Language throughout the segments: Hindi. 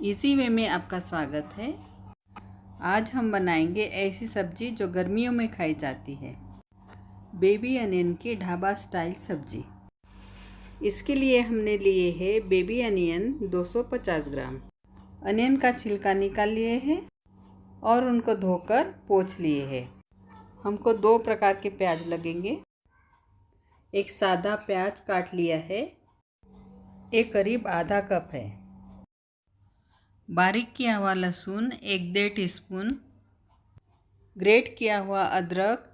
इसी वे में आपका स्वागत है। आज हम बनाएंगे ऐसी सब्जी जो गर्मियों में खाई जाती है, बेबी अनियन की ढाबा स्टाइल सब्जी। इसके लिए हमने लिए है बेबी अनियन 250 ग्राम। अनियन का छिलका निकाल लिए हैं और उनको धोकर पोंछ लिए हैं। हमको 2 प्रकार के प्याज लगेंगे। एक सादा प्याज काट लिया है, एक करीब आधा कप है। बारीक किया हुआ लहसुन 1-1.5 टीस्पून, ग्रेट किया हुआ अदरक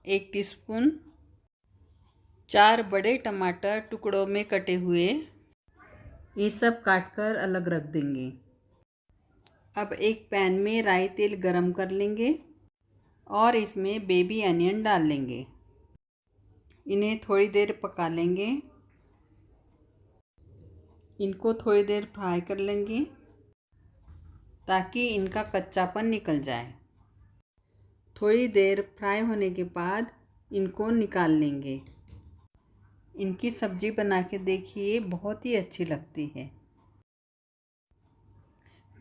1 टीस्पून, 4 बड़े टमाटर टुकड़ों में कटे हुए, ये सब काटकर अलग रख देंगे। अब एक पैन में राई तेल गरम कर लेंगे और इसमें बेबी अनियन डाल लेंगे। इन्हें थोड़ी देर पका लेंगे। इनको थोड़ी देर फ्राई कर लेंगे ताकि इनका कच्चापन निकल जाए। थोड़ी देर फ्राई होने के बाद इनको निकाल लेंगे। इनकी सब्ज़ी बना के देखिए, बहुत ही अच्छी लगती है।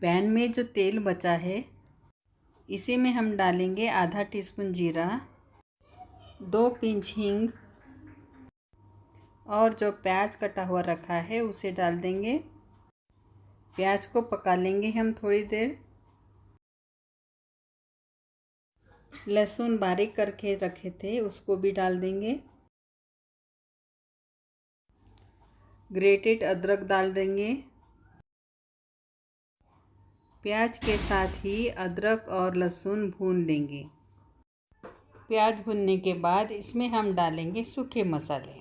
पैन में जो तेल बचा है इसी में हम डालेंगे आधा टीस्पून जीरा, 2 पिंच हींग और जो प्याज कटा हुआ रखा है उसे डाल देंगे। प्याज को पका लेंगे हम थोड़ी देर। लहसुन बारीक करके रखे थे उसको भी डाल देंगे। ग्रेटेड अदरक डाल देंगे। प्याज के साथ ही अदरक और लहसुन भून लेंगे। प्याज भूनने के बाद इसमें हम डालेंगे सूखे मसाले।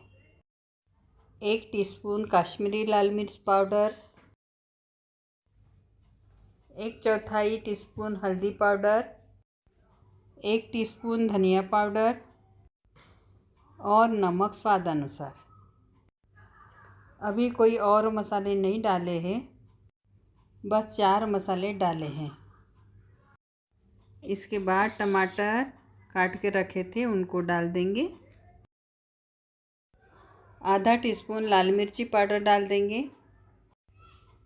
1 टीस्पून काश्मीरी लाल मिर्च पाउडर, 1/4 टीस्पून हल्दी पाउडर, 1 टीस्पून धनिया पाउडर और नमक स्वाद अनुसार। अभी कोई और मसाले नहीं डाले हैं, बस 4 मसाले डाले हैं। इसके बाद टमाटर काट के रखे थे उनको डाल देंगे। आधा टीस्पून लाल मिर्ची पाउडर डाल देंगे।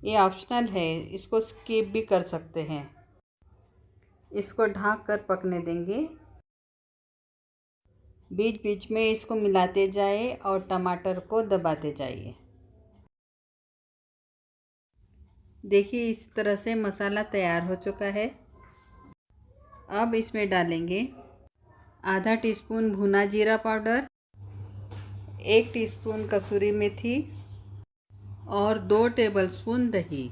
ये ऑप्शनल है, इसको स्किप भी कर सकते हैं। इसको ढक कर पकने देंगे। बीच बीच में इसको मिलाते जाइए और टमाटर को दबाते जाइए। देखिए, इस तरह से मसाला तैयार हो चुका है। अब इसमें डालेंगे आधा टीस्पून भुना जीरा पाउडर, 1 टीस्पून कसूरी मेथी और 2 टेबलस्पून दही।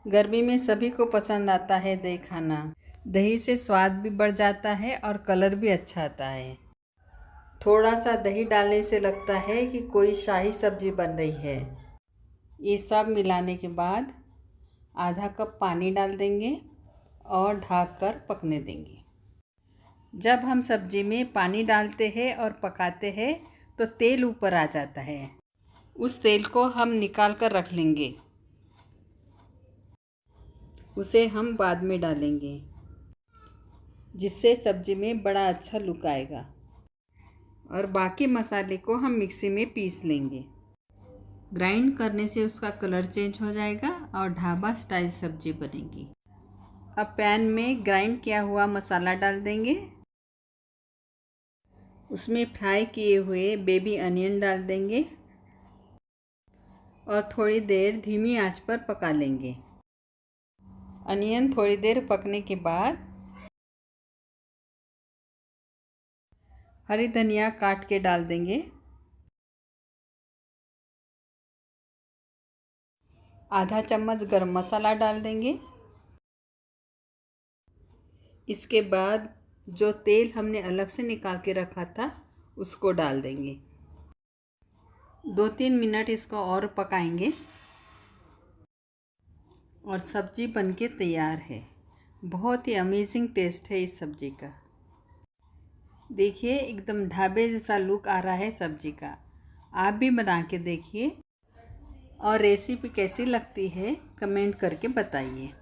गर्मी में सभी को पसंद आता है दही खाना। दही से स्वाद भी बढ़ जाता है और कलर भी अच्छा आता है। थोड़ा सा दही डालने से लगता है कि कोई शाही सब्जी बन रही है। ये सब मिलाने के बाद आधा कप पानी डाल देंगे और ढक कर पकने देंगे। जब हम सब्जी में पानी डालते हैं और पकाते हैं तो तेल ऊपर आ जाता है। उस तेल को हम निकाल कर रख लेंगे, उसे हम बाद में डालेंगे, जिससे सब्जी में बड़ा अच्छा लुक आएगा। और बाकी मसाले को हम मिक्सी में पीस लेंगे। ग्राइंड करने से उसका कलर चेंज हो जाएगा और ढाबा स्टाइल सब्जी बनेगी। अब पैन में ग्राइंड किया हुआ मसाला डाल देंगे। उसमें फ्राई किए हुए बेबी अनियन डाल देंगे और थोड़ी देर धीमी आंच पर पका लेंगे। अनियन थोड़ी देर पकने के बाद हरी धनिया काट के डाल देंगे। आधा चम्मच गरम मसाला डाल देंगे। इसके बाद जो तेल हमने अलग से निकाल के रखा था उसको डाल देंगे। 2-3 मिनट इसको और पकाएंगे और सब्जी बनके तैयार है। बहुत ही अमेजिंग टेस्ट है इस सब्जी का। देखिए, एकदम ढाबे जैसा लुक आ रहा है सब्जी का। आप भी बना के देखिए और रेसिपी कैसी लगती है कमेंट करके बताइए।